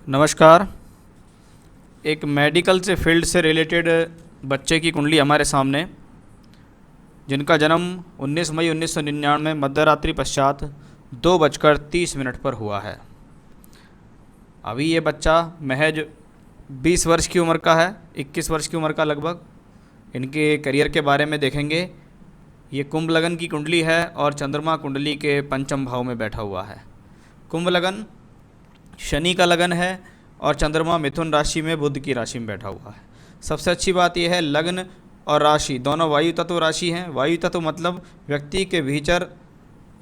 नमस्कार। एक मेडिकल से फील्ड से रिलेटेड बच्चे की कुंडली हमारे सामने, जिनका जन्म 19 मई 1999 मध्यरात्रि पश्चात 2:30 पर हुआ है। अभी ये बच्चा महज 20 वर्ष की उम्र का है, 21 वर्ष की उम्र का लगभग। इनके करियर के बारे में देखेंगे। ये कुंभ लगन की कुंडली है और चंद्रमा कुंडली के पंचम भाव में बैठा हुआ है। कुंभ लगन शनि का लगन है और चंद्रमा मिथुन राशि में बुध की राशि में बैठा हुआ है। सबसे अच्छी बात यह है, लग्न और राशि दोनों वायु तत्व राशि हैं। वायु तत्व मतलब व्यक्ति के भीतर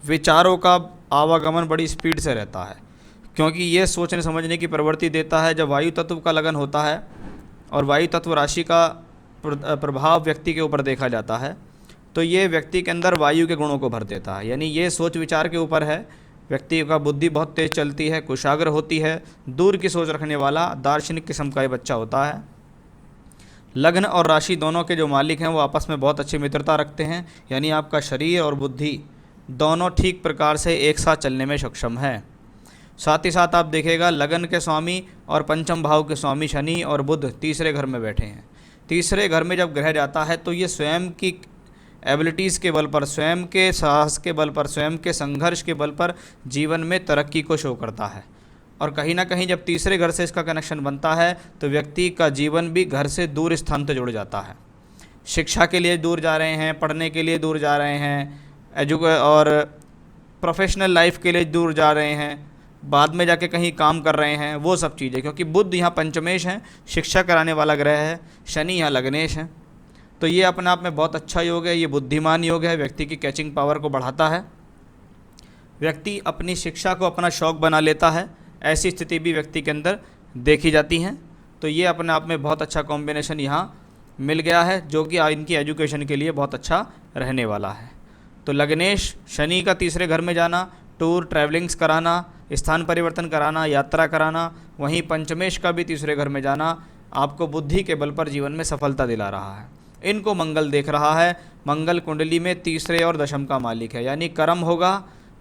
विचारों का आवागमन बड़ी स्पीड से रहता है, क्योंकि ये सोचने समझने की प्रवृत्ति देता है। जब वायु तत्व का लगन होता है और वायु तत्व राशि का प्रभाव व्यक्ति के ऊपर देखा जाता है, तो ये व्यक्ति के अंदर वायु के गुणों को भर देता है। यानी ये सोच विचार के ऊपर है। व्यक्ति का बुद्धि बहुत तेज चलती है, कुशाग्र होती है, दूर की सोच रखने वाला दार्शनिक किस्म का ये बच्चा होता है। लग्न और राशि दोनों के जो मालिक हैं वो आपस में बहुत अच्छी मित्रता रखते हैं। यानी आपका शरीर और बुद्धि दोनों ठीक प्रकार से एक साथ चलने में सक्षम है। साथ ही साथ आप देखिएगा, लगन के स्वामी और पंचम भाव के स्वामी शनि और बुध तीसरे घर में बैठे हैं। तीसरे घर में जब ग्रह जाता है तो ये स्वयं की एबिलिटीज़ के बल पर, स्वयं के साहस के बल पर, स्वयं के संघर्ष के बल पर जीवन में तरक्की को शो करता है। और कहीं ना कहीं जब तीसरे घर से इसका कनेक्शन बनता है तो व्यक्ति का जीवन भी घर से दूर स्थान से जुड़ जाता है। शिक्षा के लिए दूर जा रहे हैं, पढ़ने के लिए दूर जा रहे हैं, और प्रोफेशनल लाइफ के लिए दूर जा रहे हैं, बाद में जाके कहीं काम कर रहे हैं, वो सब चीज़ें। क्योंकि बुध यहाँ पंचमेश हैं, शिक्षा कराने वाला ग्रह है, शनि यहाँ लग्नेश हैं। तो ये अपने आप में बहुत अच्छा योग है। ये बुद्धिमान योग है, व्यक्ति की कैचिंग पावर को बढ़ाता है। व्यक्ति अपनी शिक्षा को अपना शौक बना लेता है, ऐसी स्थिति भी व्यक्ति के अंदर देखी जाती हैं। तो ये अपने आप में बहुत अच्छा कॉम्बिनेशन यहाँ मिल गया है, जो कि इनकी एजुकेशन के लिए बहुत अच्छा रहने वाला है। तो लग्नेश शनि का तीसरे घर में जाना, टूर ट्रैवलिंग्स कराना, स्थान परिवर्तन कराना, यात्रा कराना, वहीं पंचमेश का भी तीसरे घर में जाना आपको बुद्धि के बल पर जीवन में सफलता दिला रहा है। इनको मंगल देख रहा है। मंगल कुंडली में तीसरे और दशम का मालिक है। यानी कर्म होगा,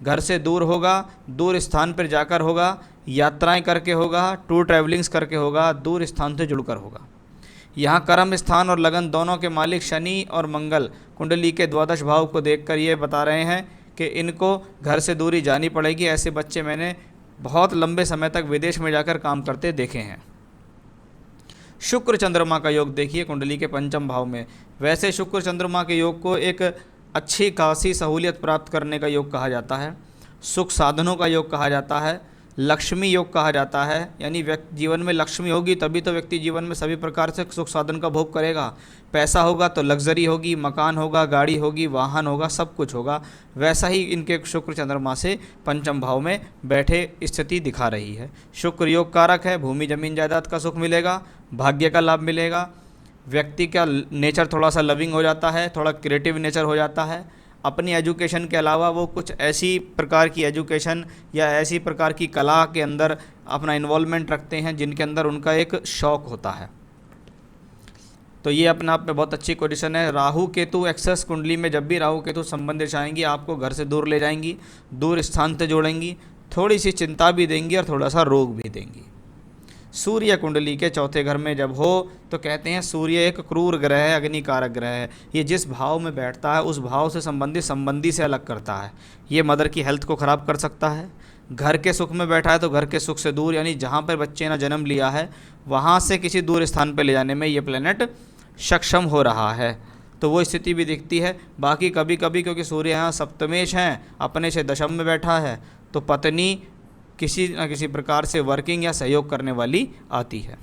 घर से दूर होगा, दूर स्थान पर जाकर होगा, यात्राएं करके होगा, टूर ट्रैवलिंग्स करके होगा, दूर स्थान से जुड़कर होगा। यहाँ कर्म स्थान और लगन दोनों के मालिक शनि और मंगल कुंडली के द्वादश भाव को देखकर ये बता रहे हैं कि इनको घर से दूरी जानी पड़ेगी। ऐसे बच्चे मैंने बहुत लंबे समय तक विदेश में जाकर काम करते देखे हैं। शुक्र चंद्रमा का योग देखिए कुंडली के पंचम भाव में। वैसे शुक्र चंद्रमा के योग को एक अच्छी खासी सहूलियत प्राप्त करने का योग कहा जाता है, सुख साधनों का योग कहा जाता है, लक्ष्मी योग कहा जाता है। यानी व्यक्ति जीवन में लक्ष्मी होगी तभी तो व्यक्ति जीवन में सभी प्रकार से सुख साधन का भोग करेगा। पैसा होगा तो लग्जरी होगी, मकान होगा, गाड़ी होगी, वाहन होगा, सब कुछ होगा। वैसा ही इनके शुक्र चंद्रमा से पंचम भाव में बैठे स्थिति दिखा रही है। शुक्र योग कारक है, भूमि जमीन जायदाद का सुख मिलेगा, भाग्य का लाभ मिलेगा। व्यक्ति का नेचर थोड़ा सा लविंग हो जाता है, थोड़ा क्रिएटिव नेचर हो जाता है। अपनी एजुकेशन के अलावा वो कुछ ऐसी प्रकार की एजुकेशन या ऐसी प्रकार की कला के अंदर अपना इन्वॉल्वमेंट रखते हैं जिनके अंदर उनका एक शौक होता है। तो ये अपने आप में बहुत अच्छी पोजीशन है। राहु केतु एक्सेस कुंडली में जब भी राहु केतु संबंधित आएंगी आपको घर से दूर ले जाएंगी, दूर स्थान से जोड़ेंगी, थोड़ी सी चिंता भी देंगी और थोड़ा सा रोग भी देंगी। सूर्य कुंडली के चौथे घर में जब हो तो कहते हैं सूर्य एक क्रूर ग्रह है, अग्निकारक ग्रह है। ये जिस भाव में बैठता है उस भाव से संबंधी से अलग करता है। ये मदर की हेल्थ को ख़राब कर सकता है। घर के सुख में बैठा है तो घर के सुख से दूर, यानी जहाँ पर बच्चे ने जन्म लिया है वहाँ से किसी दूर स्थान पर ले जाने में ये प्लेनेट सक्षम हो रहा है। तो वो स्थिति भी दिखती है। बाकी कभी कभी क्योंकि सूर्य यहाँ सप्तमेश हैं, अपने से दशम में बैठा है, तो पत्नी किसी न किसी प्रकार से वर्किंग या सहयोग करने वाली आती है।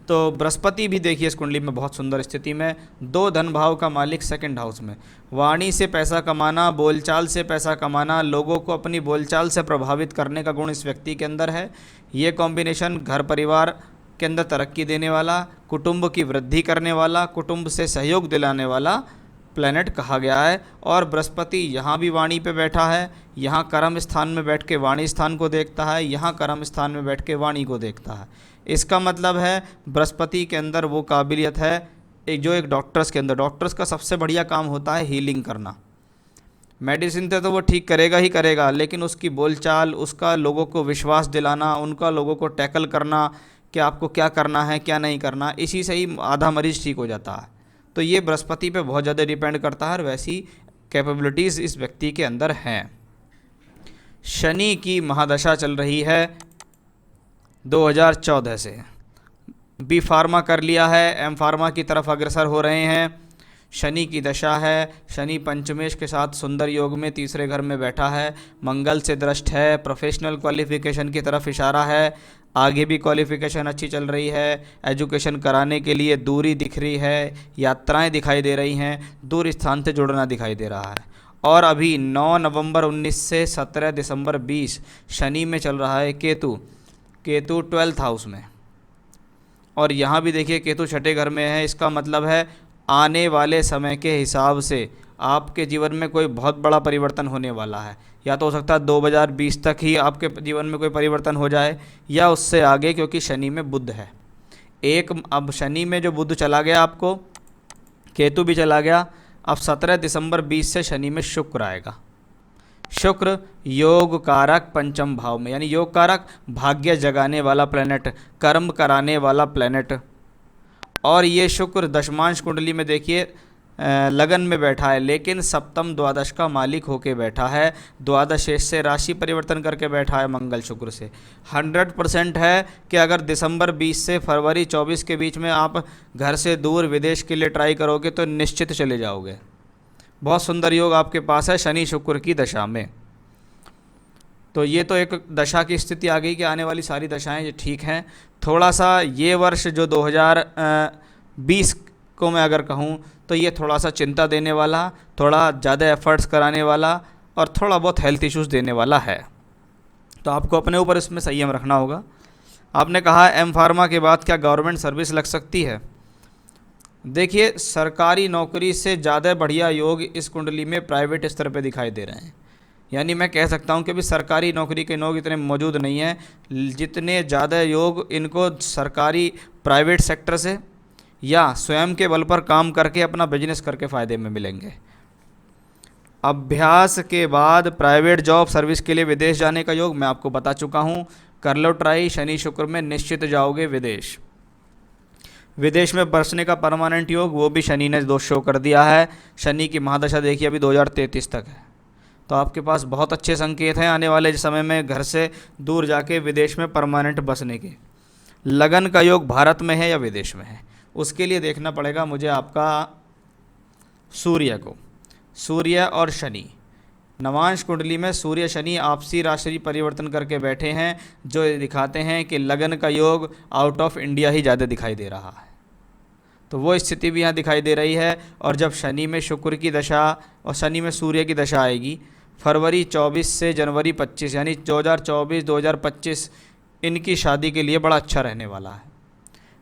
तो बृहस्पति भी देखिए इस कुंडली में बहुत सुंदर स्थिति में, 2 धन भाव का मालिक सेकंड हाउस में। वाणी से पैसा कमाना, बोलचाल से पैसा कमाना, लोगों को अपनी बोलचाल से प्रभावित करने का गुण इस व्यक्ति के अंदर है। ये कॉम्बिनेशन घर परिवार के अंदर तरक्की देने वाला, कुटुंब की वृद्धि करने वाला, कुटुंब से सहयोग दिलाने वाला प्लैनेट कहा गया है। और बृहस्पति यहाँ भी वाणी पे बैठा है, यहाँ कर्म स्थान में बैठ के वाणी स्थान को देखता है, यहाँ कर्म स्थान में बैठ के वाणी को देखता है। इसका मतलब है बृहस्पति के अंदर वो काबिलियत है जो एक डॉक्टर्स के अंदर, डॉक्टर्स का सबसे बढ़िया काम होता है हीलिंग करना। मेडिसिन से तो वो ठीक करेगा ही करेगा, लेकिन उसकी बोलचाल, उसका लोगों को विश्वास दिलाना, उनका लोगों को टैकल करना कि आपको क्या करना है क्या नहीं करना, इसी से ही आधा मरीज़ ठीक हो जाता है। तो ये बृहस्पति पे बहुत ज़्यादा डिपेंड करता है और वैसी कैपेबिलिटीज़ इस व्यक्ति के अंदर हैं। शनि की महादशा चल रही है 2014 से। बी फार्मा कर लिया है, एम फार्मा की तरफ अग्रसर हो रहे हैं। शनि की दशा है, शनि पंचमेश के साथ सुंदर योग में तीसरे घर में बैठा है, मंगल से दृष्ट है, प्रोफेशनल क्वालिफिकेशन की तरफ इशारा है। आगे भी क्वालिफिकेशन अच्छी चल रही है, एजुकेशन कराने के लिए दूरी दिख रही है, यात्राएं दिखाई दे रही हैं, दूर स्थान से जुड़ना दिखाई दे रहा है। और अभी 9 नवंबर 19 से 17 दिसंबर 20 शनि में चल रहा है केतु। केतु 12th हाउस में, और यहाँ भी देखिए केतु छठे घर में है। इसका मतलब है आने वाले समय के हिसाब से आपके जीवन में कोई बहुत बड़ा परिवर्तन होने वाला है। या तो हो सकता है 2020 तक ही आपके जीवन में कोई परिवर्तन हो जाए, या उससे आगे, क्योंकि शनि में बुध है। अब शनि में जो बुध चला गया आपको, केतु भी चला गया। अब 17 दिसंबर 20 से शनि में शुक्र आएगा। शुक्र योग कारक पंचम भाव में, यानी योग कारक, भाग्य जगाने वाला प्लेनेट, कर्म कराने वाला प्लेनेट। और ये शुक्र दशमांश कुंडली में देखिए लगन में बैठा है, लेकिन सप्तम द्वादश का मालिक होके बैठा है। द्वादश से राशि परिवर्तन करके बैठा है मंगल शुक्र से। 100% है कि अगर दिसंबर 20 से फरवरी 24 के बीच में आप घर से दूर विदेश के लिए ट्राई करोगे तो निश्चित चले जाओगे। बहुत सुंदर योग आपके पास है शनि शुक्र की दशा में। तो ये तो एक दशा की स्थिति आ गई कि आने वाली सारी दशाएं ये ठीक हैं। थोड़ा सा ये वर्ष जो 2020 को मैं अगर कहूँ तो ये थोड़ा सा चिंता देने वाला, थोड़ा ज़्यादा एफर्ट्स कराने वाला और थोड़ा बहुत हेल्थ इश्यूज़ देने वाला है। तो आपको अपने ऊपर इसमें संयम रखना होगा। आपने कहा एम फार्मा के बाद क्या गवर्नमेंट सर्विस लग सकती है? देखिए, सरकारी नौकरी से ज़्यादा बढ़िया योग इस कुंडली में प्राइवेट स्तर पे दिखाई दे रहे हैं। यानी मैं कह सकता हूँ कि अभी सरकारी नौकरी के योग इतने मौजूद नहीं हैं जितने ज़्यादा योग इनको सरकारी प्राइवेट सेक्टर से या स्वयं के बल पर काम करके अपना बिजनेस करके फ़ायदे में मिलेंगे। अभ्यास के बाद प्राइवेट जॉब सर्विस के लिए विदेश जाने का योग मैं आपको बता चुका हूँ। कर लो ट्राई, शनि शुक्र में निश्चित जाओगे विदेश। विदेश में बसने का परमानेंट योग वो भी शनि ने दोष शो कर दिया है। शनि की महादशा देखिए अभी 2033 तक है। तो आपके पास बहुत अच्छे संकेत हैं आने वाले समय में घर से दूर जाके विदेश में परमानेंट बसने के। लगन का योग भारत में है या विदेश में है, उसके लिए देखना पड़ेगा मुझे आपका सूर्य को। सूर्य और शनि, नवांश कुंडली में सूर्य शनि आपसी राशि परिवर्तन करके बैठे हैं, जो दिखाते हैं कि लगन का योग आउट ऑफ इंडिया ही ज़्यादा दिखाई दे रहा है। तो वो स्थिति भी यहाँ दिखाई दे रही है। और जब शनि में शुक्र की दशा और शनि में सूर्य की दशा आएगी फरवरी 24 से जनवरी 25, यानी 2024-2025 इनकी शादी के लिए बड़ा अच्छा रहने वाला है।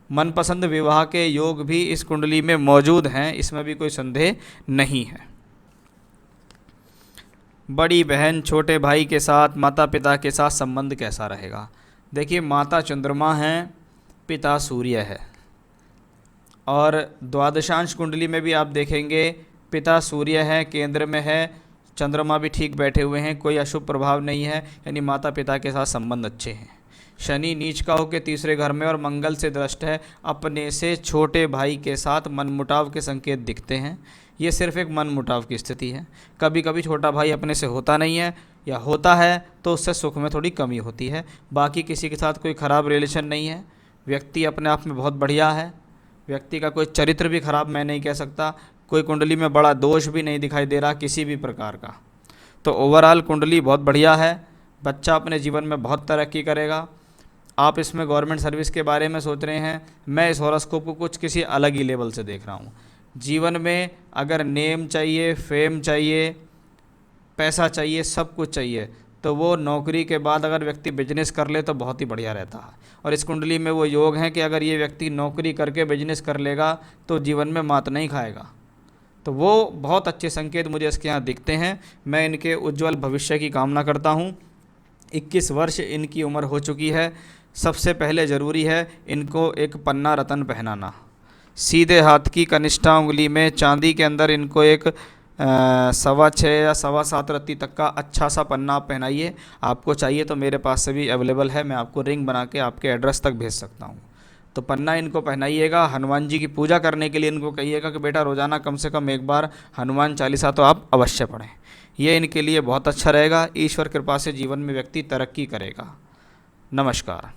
मनपसंद विवाह के योग भी इस कुंडली में मौजूद हैं, इसमें भी कोई संदेह नहीं है। बड़ी बहन छोटे भाई के साथ, माता पिता के साथ संबंध कैसा रहेगा? देखिए, माता चंद्रमा हैं, पिता सूर्य है। और द्वादशांश कुंडली में भी आप देखेंगे पिता सूर्य है, केंद्र में है, चंद्रमा भी ठीक बैठे हुए हैं, कोई अशुभ प्रभाव नहीं है, यानी माता पिता के साथ संबंध अच्छे हैं। शनि नीच का होकर तीसरे घर में और मंगल से दृष्ट है। अपने से छोटे भाई के साथ मनमुटाव के संकेत दिखते हैं। ये सिर्फ एक मनमुटाव की स्थिति है। कभी कभी छोटा भाई अपने से होता नहीं है, या होता है तो उससे सुख में थोड़ी कमी होती है। बाकी किसी के साथ कोई ख़राब रिलेशन नहीं है। व्यक्ति अपने आप में बहुत बढ़िया है। व्यक्ति का कोई चरित्र भी खराब मैं नहीं कह सकता। कोई कुंडली में बड़ा दोष भी नहीं दिखाई दे रहा किसी भी प्रकार का। तो ओवरऑल कुंडली बहुत बढ़िया है। बच्चा अपने जीवन में बहुत तरक्की करेगा। आप इसमें गवर्नमेंट सर्विस के बारे में सोच रहे हैं, मैं इस हॉरोस्कोप को कुछ किसी अलग ही लेवल से देख रहा हूँ। जीवन में अगर नेम चाहिए, फेम चाहिए, पैसा चाहिए, सब कुछ चाहिए, तो वो नौकरी के बाद अगर व्यक्ति बिजनेस कर ले तो बहुत ही बढ़िया रहता है। और इस कुंडली में वो योग हैं कि अगर ये व्यक्ति नौकरी करके बिजनेस कर लेगा तो जीवन में मात नहीं खाएगा। तो वो बहुत अच्छे संकेत मुझे इसके यहाँ दिखते हैं। मैं इनके उज्जवल भविष्य की कामना करता हूँ। 21 वर्ष इनकी उम्र हो चुकी है। सबसे पहले ज़रूरी है इनको एक पन्ना रतन पहनाना। सीधे हाथ की कनिष्ठा उंगली में चांदी के अंदर इनको एक 6.25 या 7.25 रत्ती तक का अच्छा सा पन्ना आप पहनाइए। आपको चाहिए तो मेरे पास से भी अवेलेबल है, मैं आपको रिंग बना के आपके एड्रेस तक भेज सकता हूँ। तो पन्ना इनको पहनाइएगा। हनुमान जी की पूजा करने के लिए इनको कहिएगा कि बेटा रोज़ाना कम से कम एक बार हनुमान चालीसा तो आप अवश्य पढ़ें। ये इनके लिए बहुत अच्छा रहेगा। ईश्वर कृपा से जीवन में व्यक्ति तरक्की करेगा। नमस्कार।